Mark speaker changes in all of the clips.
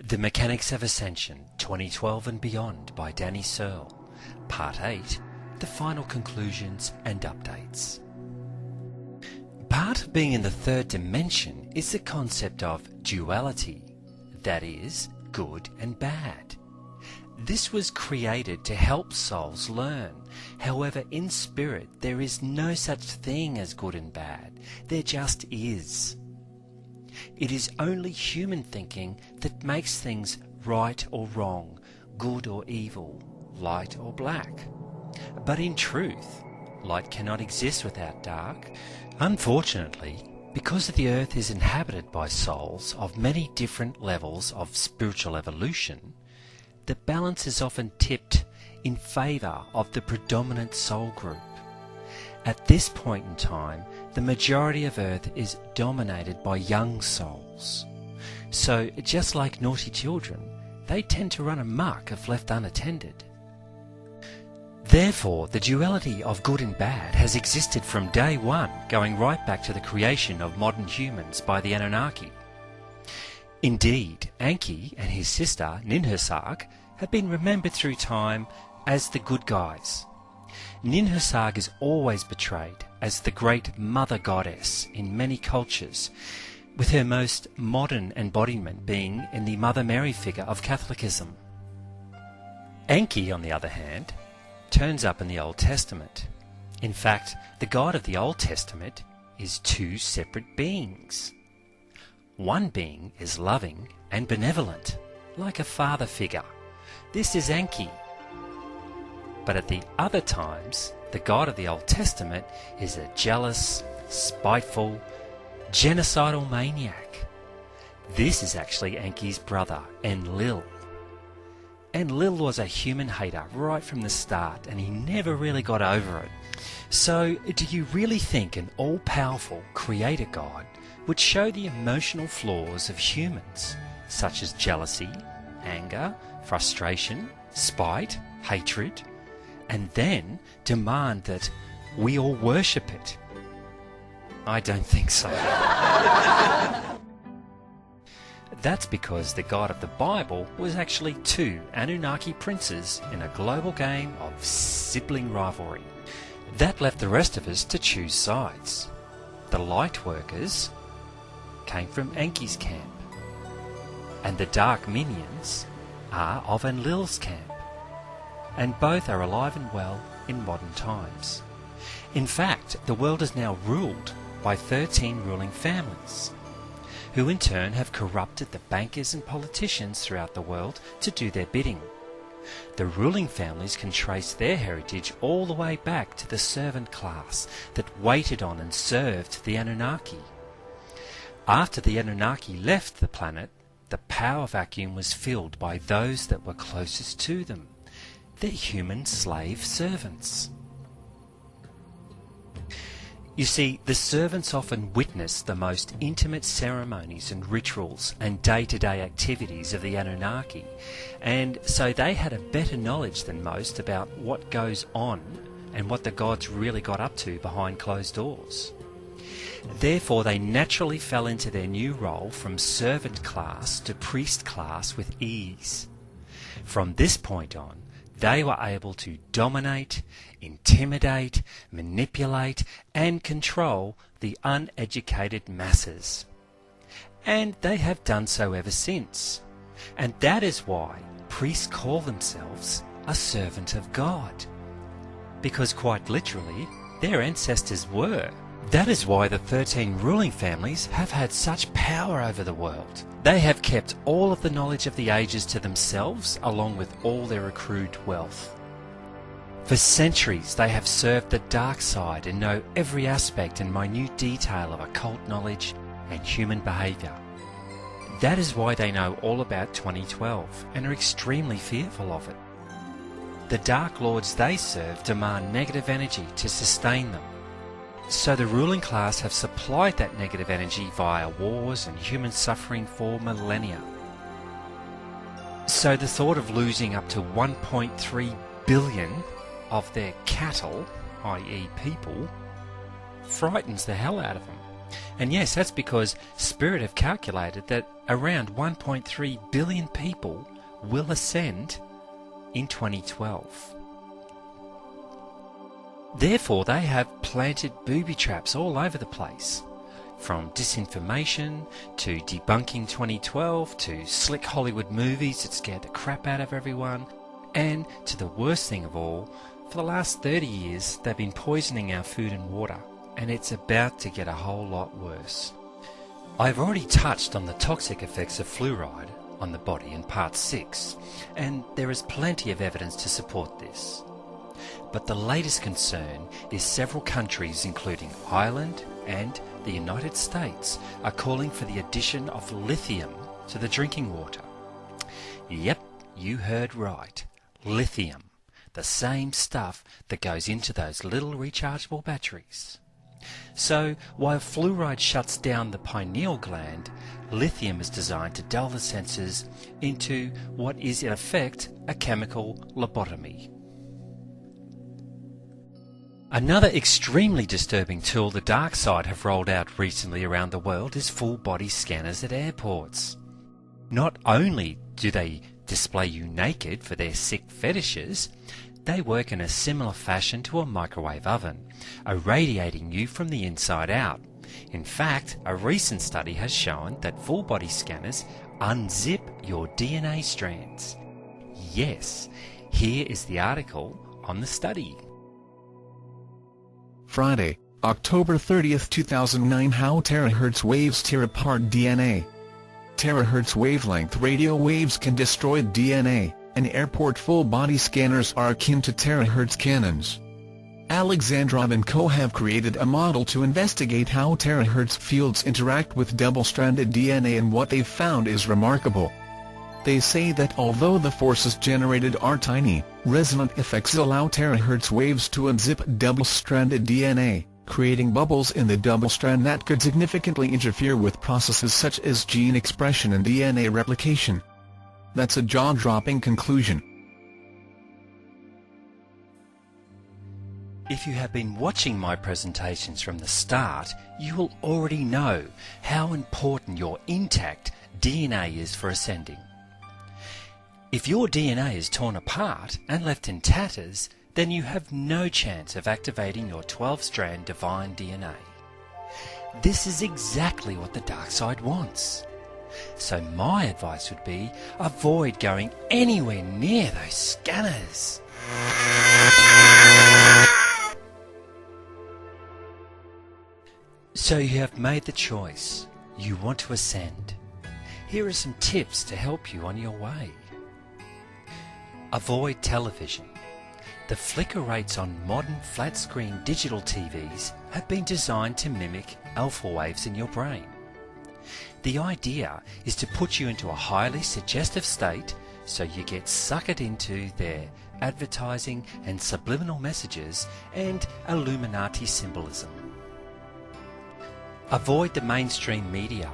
Speaker 1: The Mechanics of Ascension 2012 and Beyond by Danny Searle. Part 8. The final conclusions and updates. Part of being in the third dimension is the concept of duality, that is, good and bad. This was created to help souls learn. However, in spirit there is no such thing as good and bad. There just is. It is only human thinking that makes things right or wrong, good or evil, light or black. But in truth, light cannot exist without dark. Unfortunately, because the earth is inhabited by souls of many different levels of spiritual evolution, the balance is often tipped in favour of the predominant soul group. At this point in time, the majority of Earth is dominated by young souls. So, just like naughty children, they tend to run amok if left unattended. Therefore, the duality of good and bad has existed from day one, going right back to the creation of modern humans by the Anunnaki. Indeed, Enki and his sister Ninhursag have been remembered through time as the good guys. Ninhursag is always portrayed as the great mother goddess in many cultures, with her most modern embodiment being in the Mother Mary figure of Catholicism. Enki, on the other hand, turns up in the Old Testament. In fact, the God of the Old Testament is two separate beings. One being is loving and benevolent, like a father figure. This is Enki. But at the other times, the God of the Old Testament is a jealous, spiteful, genocidal maniac. This is actually Enki's brother, Enlil. Enlil was a human hater right from the start, and he never really got over it. So, do you really think an all-powerful creator God would show the emotional flaws of humans, such as jealousy, anger, frustration, spite, hatred, and then demand that we all worship it? I don't think so. That's because the God of the Bible was actually two Anunnaki princes in a global game of sibling rivalry. That left the rest of us to choose sides. The light workers came from Enki's camp, and the dark minions are of Enlil's camp, and both are alive and well in modern times. In fact, the world is now ruled by 13 ruling families, who in turn have corrupted the bankers and politicians throughout the world to do their bidding. The ruling families can trace their heritage all the way back to the servant class that waited on and served the Anunnaki. After the Anunnaki left the planet, the power vacuum was filled by those that were closest to them, their human slave servants. You see, the servants often witnessed the most intimate ceremonies and rituals and day-to-day activities of the Anunnaki, and so they had a better knowledge than most about what goes on and what the gods really got up to behind closed doors. Therefore, they naturally fell into their new role from servant class to priest class with ease. From this point on, they were able to dominate, intimidate, manipulate, and control the uneducated masses. And they have done so ever since. And that is why priests call themselves a servant of God. Because quite literally, their ancestors were. That is why the 13 ruling families have had such power over the world. They have kept all of the knowledge of the ages to themselves, along with all their accrued wealth. For centuries they have served the dark side and know every aspect and minute detail of occult knowledge and human behaviour. That is why they know all about 2012 and are extremely fearful of it. The Dark Lords they serve demand negative energy to sustain them. So the ruling class have supplied that negative energy via wars and human suffering for millennia. So the thought of losing up to 1.3 billion of their cattle, i.e. people, frightens the hell out of them. And yes, that's because Spirit have calculated that around 1.3 billion people will ascend in 2012. Therefore, they have planted booby traps all over the place. From disinformation to debunking 2012 to slick Hollywood movies that scared the crap out of everyone, and to the worst thing of all, for the last 30 years they've been poisoning our food and water, and it's about to get a whole lot worse. I've already touched on the toxic effects of fluoride on the body in part 6, and there is plenty of evidence to support this. But the latest concern is several countries, including Ireland and the United States, are calling for the addition of lithium to the drinking water. Yep, you heard right. Lithium. The same stuff that goes into those little rechargeable batteries. So, while fluoride shuts down the pineal gland, lithium is designed to dull the senses into what is in effect a chemical lobotomy. Another extremely disturbing tool the dark side have rolled out recently around the world is full-body scanners at airports. Not only do they display you naked for their sick fetishes, they work in a similar fashion to a microwave oven, irradiating you from the inside out. In fact, a recent study has shown that full-body scanners unzip your DNA strands. Yes, here is the article on the study.
Speaker 2: Friday, October 30th, 2009. How terahertz waves tear apart DNA. Terahertz wavelength radio waves can destroy DNA, and airport full-body scanners are akin to terahertz cannons. Alexandrov and co. have created a model to investigate how terahertz fields interact with double-stranded DNA, and what they've found is remarkable. They say that although the forces generated are tiny, resonant effects allow terahertz waves to unzip double-stranded DNA, creating bubbles in the double strand that could significantly interfere with processes such as gene expression and DNA replication. That's a jaw-dropping conclusion.
Speaker 1: If you have been watching my presentations from the start, you will already know how important your intact DNA is for ascending. If your DNA is torn apart and left in tatters, then you have no chance of activating your 12-strand divine DNA. This is exactly what the dark side wants. So my advice would be, avoid going anywhere near those scanners. So you have made the choice. You want to ascend. Here are some tips to help you on your way. Avoid television. The flicker rates on modern flat-screen digital TVs have been designed to mimic alpha waves in your brain. The idea is to put you into a highly suggestive state so you get suckered into their advertising and subliminal messages and Illuminati symbolism. Avoid the mainstream media.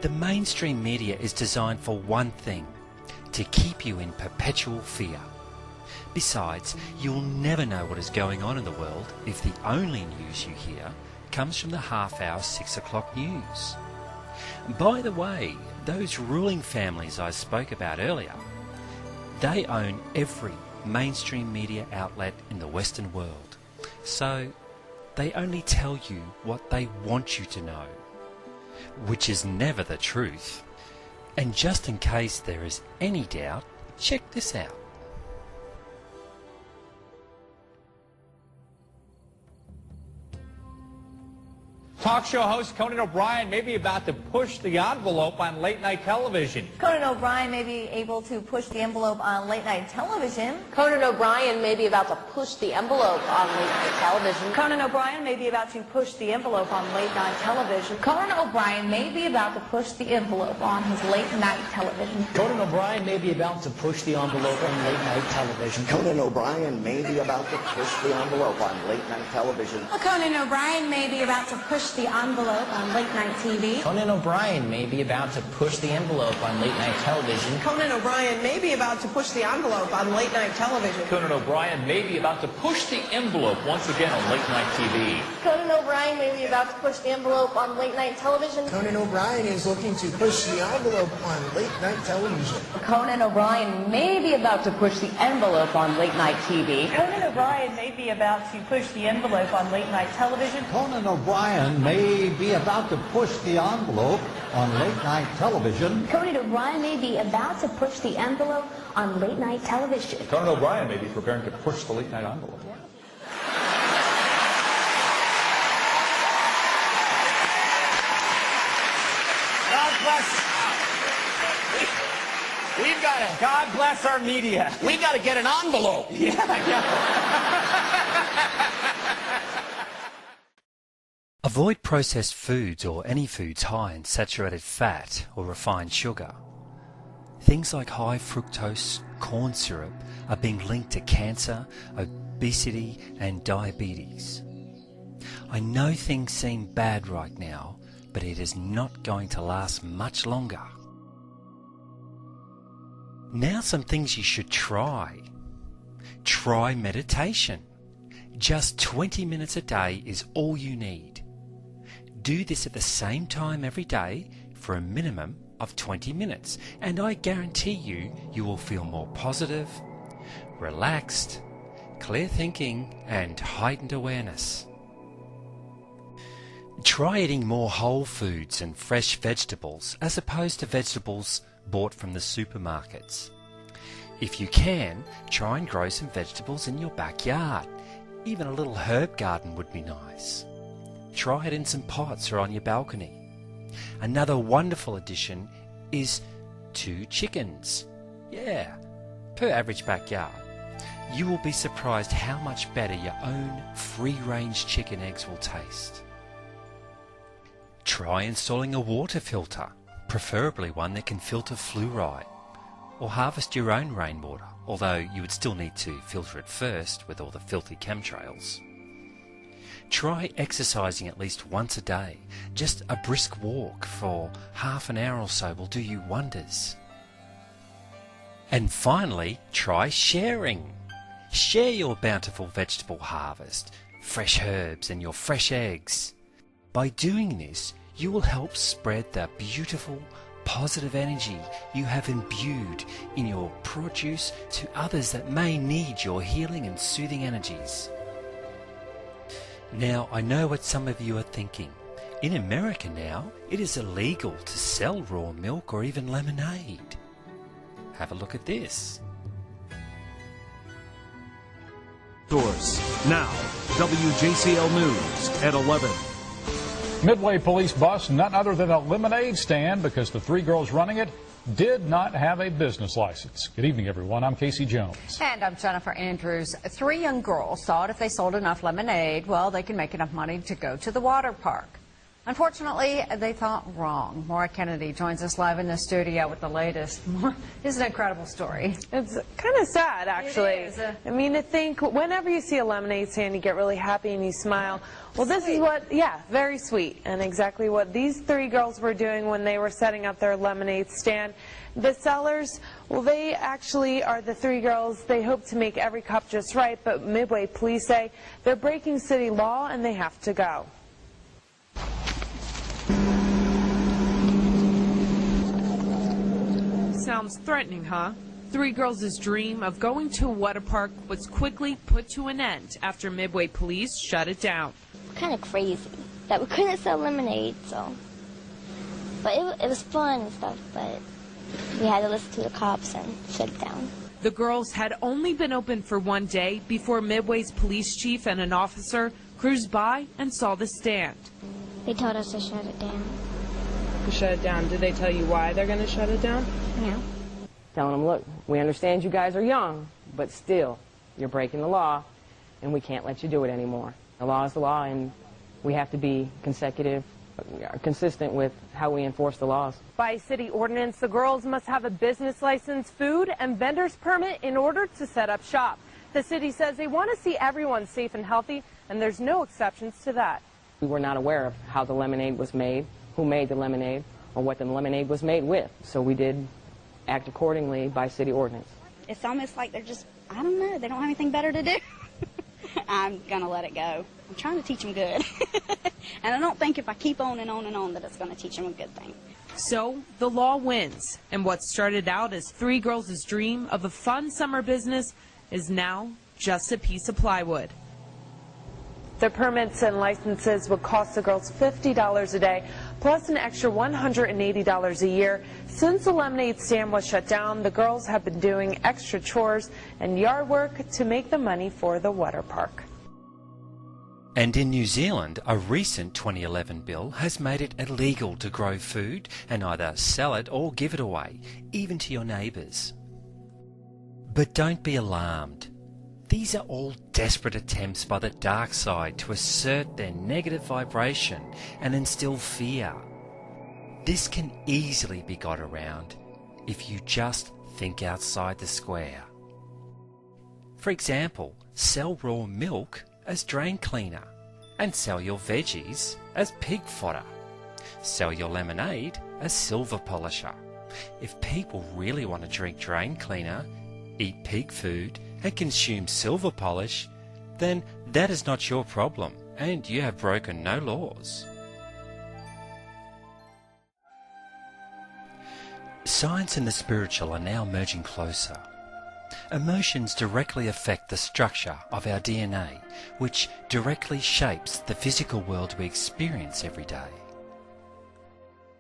Speaker 1: The mainstream media is designed for one thing: to keep you in perpetual fear. Besides, you'll never know what is going on in the world if the only news you hear comes from the half-hour 6 o'clock news. By the way, those ruling families I spoke about earlier, they own every mainstream media outlet in the Western world. So they only tell you what they want you to know, which is never the truth. And just in case there is any doubt, check this out.
Speaker 3: Talk show host Conan O'Brien may be about to push the envelope on late-night television.
Speaker 4: Conan O'Brien may be able to push the envelope on late-night television.
Speaker 5: Conan O'Brien may be about to push the envelope on late-night television.
Speaker 4: Conan O'Brien may be about to push the envelope on late-night television.
Speaker 5: Conan O'Brien may be about to push the envelope on his late-night television.
Speaker 6: Conan O'Brien may be about to push the envelope on late-night television.
Speaker 7: Conan O'Brien may be about to push the envelope on late-night television.
Speaker 4: Conan O'Brien may be about to push the
Speaker 5: the envelope on late-night TV.
Speaker 6: Conan O'Brien may be about to push the envelope on late-night television.
Speaker 7: Conan O'Brien may be about to push the envelope on late-night television.
Speaker 3: Conan O'Brien may be about to push the envelope once again on late-night TV.
Speaker 4: Conan O'Brien may be about to push the envelope on late-night television.
Speaker 8: Conan O'Brien is looking to push the envelope on late-night television.
Speaker 5: Conan O'Brien may be about to push the envelope on late-night TV.
Speaker 9: Conan O'Brien may be about to push the envelope on late-night television.
Speaker 10: Conan O'Brien may be about to push the envelope on late-night television.
Speaker 5: Conan O'Brien may be about to push the envelope on late-night television.
Speaker 3: Conan O'Brien may be preparing to push the late-night envelope.
Speaker 7: God bless. We've got to. God bless our media.
Speaker 8: We got to get an envelope.
Speaker 1: Avoid processed foods or any foods high in saturated fat or refined sugar. Things like high fructose corn syrup are being linked to cancer, obesity and diabetes. I know things seem bad right now, but it is not going to last much longer. Now some things you should try. Try meditation. Just 20 minutes a day is all you need. Do this at the same time every day for a minimum of 20 minutes, and I guarantee you will feel more positive, relaxed, clear thinking, and heightened awareness. Try eating more whole foods and fresh vegetables as opposed to vegetables bought from the supermarkets. If you can, try and grow some vegetables in your backyard. Even a little herb garden would be nice. Try it in some pots or on your balcony. Another wonderful addition is 2 chickens. Yeah, per average backyard. You will be surprised how much better your own free-range chicken eggs will taste. Try installing a water filter, preferably one that can filter fluoride, or harvest your own rainwater, although you would still need to filter it first with all the filthy chemtrails. Try exercising at least once a day. Just a brisk walk for half an hour or so will do you wonders. And finally, try sharing. Share your bountiful vegetable harvest, fresh herbs and your fresh eggs. By doing this, you will help spread the beautiful, positive energy you have imbued in your produce to others that may need your healing and soothing energies. Now, I know what some of you are thinking. In America now, it is illegal to sell raw milk or even lemonade. Have a look at this.
Speaker 11: Source. Now, WJCL News at 11.
Speaker 12: Midway police bust none other than a lemonade stand because the 3 girls running it did not have a business license. Good evening, everyone. I'm Casey Jones.
Speaker 13: And I'm Jennifer Andrews. 3 young girls thought if they sold enough lemonade, well, they could make enough money to go to the water park. Unfortunately, they thought wrong. Maura Kennedy joins us live in the studio with the latest. This is an incredible story.
Speaker 14: It's kind of sad, actually. It is. I mean, to think whenever you see a lemonade stand, you get really happy and you smile. Well, this is what, very sweet, and exactly what these 3 girls were doing when they were setting up their lemonade stand. The sellers, well, they actually are the 3 girls. They hope to make every cup just right, but Midway police say they're breaking city law and they have to go.
Speaker 15: Sounds threatening, huh? 3 girls' dream of going to a water park was quickly put to an end after Midway police shut it down.
Speaker 16: Kind of crazy that we couldn't sell lemonade, so. But it was fun and stuff, but we had to listen to the cops and shut it down.
Speaker 15: The girls had only been open for 1 day before Midway's police chief and an officer cruised by and saw the stand.
Speaker 16: They told us to shut it down.
Speaker 14: Shut it down. Did they tell you why they're going to shut it down?
Speaker 16: Yeah.
Speaker 17: Telling them, look, we understand you guys are young, but still, you're breaking the law, and we can't let you do it anymore. The law is the law, and we have to be consistent with how we enforce the laws.
Speaker 14: By city ordinance, the girls must have a business license, food, and vendor's permit in order to set up shop. The city says they want to see everyone safe and healthy, and there's no exceptions to that.
Speaker 17: We were not aware of how the lemonade was made, who made the lemonade, or what the lemonade was made with. So we did act accordingly by city ordinance.
Speaker 18: It's almost like they're just, I don't know, they don't have anything better to do. I'm going to let it go. I'm trying to teach them good. And I don't think if I keep on and on and on that it's going to teach them a good thing.
Speaker 15: So the law wins, and what started out as three girls' dream of a fun summer business is now just a piece of plywood.
Speaker 14: The permits and licenses would cost the girls $50 a day, plus an extra $180 a year. Since the lemonade stand was shut down, the girls have been doing extra chores and yard work to make the money for the water park.
Speaker 1: And in New Zealand, a recent 2011 bill has made it illegal to grow food and either sell it or give it away, even to your neighbours. But don't be alarmed. These are all desperate attempts by the dark side to assert their negative vibration and instill fear. This can easily be got around if you just think outside the square. For example, sell raw milk as drain cleaner, and sell your veggies as pig fodder. Sell your lemonade as silver polisher. If people really want to drink drain cleaner, eat pig food and consume silver polish, then that is not your problem and you have broken no laws. Science and the spiritual are now merging closer. Emotions directly affect the structure of our DNA, which directly shapes the physical world we experience every day.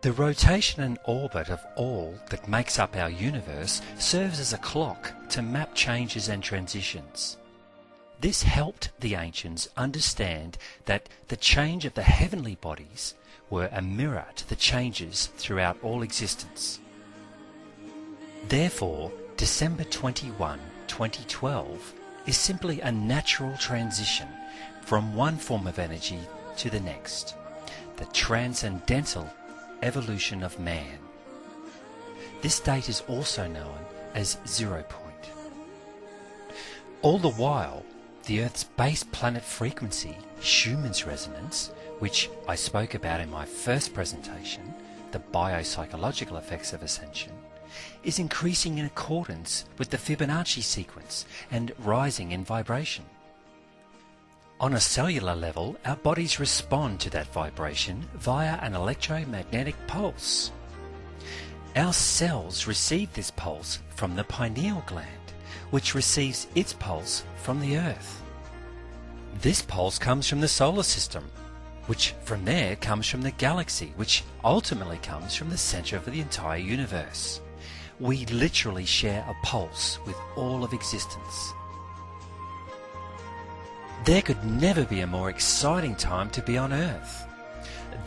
Speaker 1: The rotation and orbit of all that makes up our universe serves as a clock to map changes and transitions. This helped the ancients understand that the change of the heavenly bodies were a mirror to the changes throughout all existence. Therefore, December 21, 2012 is simply a natural transition from one form of energy to the next, the transcendental evolution of man. This date is also known as 0 point. All the while, the Earth's base planet frequency, Schumann's resonance, which I spoke about in my first presentation, the biopsychological effects of Ascension, is increasing in accordance with the Fibonacci sequence and rising in vibration. On a cellular level, our bodies respond to that vibration via an electromagnetic pulse. Our cells receive this pulse from the pineal gland, which receives its pulse from the Earth. This pulse comes from the solar system, which from there comes from the galaxy, which ultimately comes from the center of the entire universe. We literally share a pulse with all of existence. There could never be a more exciting time to be on Earth.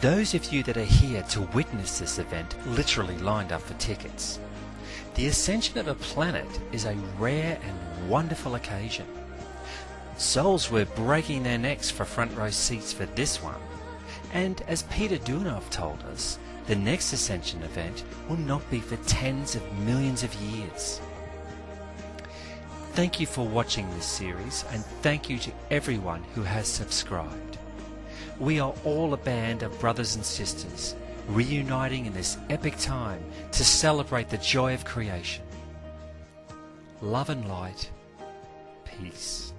Speaker 1: Those of you that are here to witness this event literally lined up for tickets. The ascension of a planet is a rare and wonderful occasion. Souls were breaking their necks for front row seats for this one. And as Peter Dunov told us, the next Ascension event will not be for tens of millions of years. Thank you for watching this series, and thank you to everyone who has subscribed. We are all a band of brothers and sisters, reuniting in this epic time to celebrate the joy of creation. Love and light, peace.